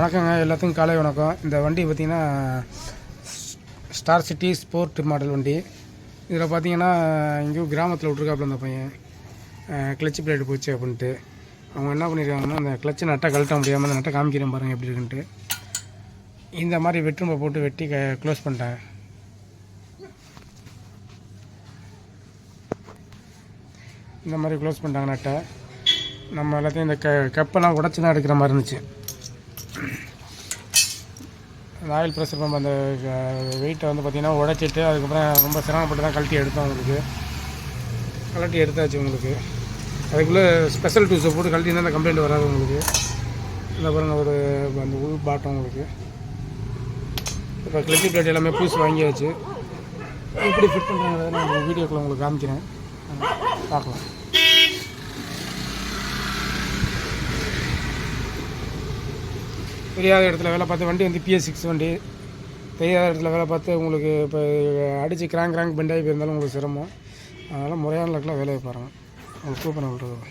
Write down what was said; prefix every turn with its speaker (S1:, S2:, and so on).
S1: வணக்கங்க, எல்லாத்துக்கும் காலை வணக்கம். இந்த வண்டி பார்த்திங்கன்னா ஸ்டார் சிட்டி ஸ்போர்ட் மாடல் வண்டி. இதில் பார்த்திங்கன்னா எங்கேயும் கிராமத்தில் விட்ருக்காப்புல அந்த பையன் கிளச்சு பிளேட் போச்சு அப்படின்ட்டு. அவங்க என்ன பண்ணியிருக்காங்கன்னா அந்த கிளச்சு நட்டை கழட்ட முடியாமல் அந்த நட்டை காமிக்கிறேன் பாருங்கள் எப்படி இருக்குன்ட்டு. இந்த மாதிரி வெற்றும்பை போட்டு வெட்டி க்ளோஸ் பண்ணிட்டேன். இந்த மாதிரி க்ளோஸ் பண்ணிட்டாங்க நட்டை. நம்ம எல்லாத்தையும் இந்த கப்பெல்லாம் உடச்சி தான் எடுக்கிற மாதிரி இருந்துச்சு. அந்த ஆயில் ப்ரெஷர் பம்ப் அந்த வெயிட்டை வந்து பார்த்திங்கன்னா உடைச்சிட்டு அதுக்கப்புறம் ரொம்ப சிரமப்பட்டு தான் கழட்டி எடுத்தோம். கழட்டி எடுத்தாச்சு உங்களுக்கு. அதுக்குள்ளே ஸ்பெஷல் டூஸை போட்டு கழட்டினா அந்த கம்ப்ளைண்ட் வராது உங்களுக்கு. இந்த பாருங்கள் ஒரு அந்த உள் பாட்டம் உங்களுக்கு. இப்போ கிளச்சி பிளேட் எல்லாமே புதுசு வாங்கியாச்சு. எப்படி ஃபிட் பண்ணுறாங்க நான் வீடியோக்குள்ளே உங்களுக்கு காமிக்கிறேன், பார்க்கலாம். தெரியாத இடத்துல வேலை பார்த்து வண்டி வந்து PS6 வண்டி. தெரியாத இடத்துல வேலை பார்த்து உங்களுக்கு இப்போ அடித்து கிராங்க் பெண்டாகி போயிருந்தாலும் உங்களுக்கு சிரமம். அதனால் முறையான லக்கில் வேலையை பாருங்கள். உங்களுக்கு சூப்பராக விட்டுருவோம்.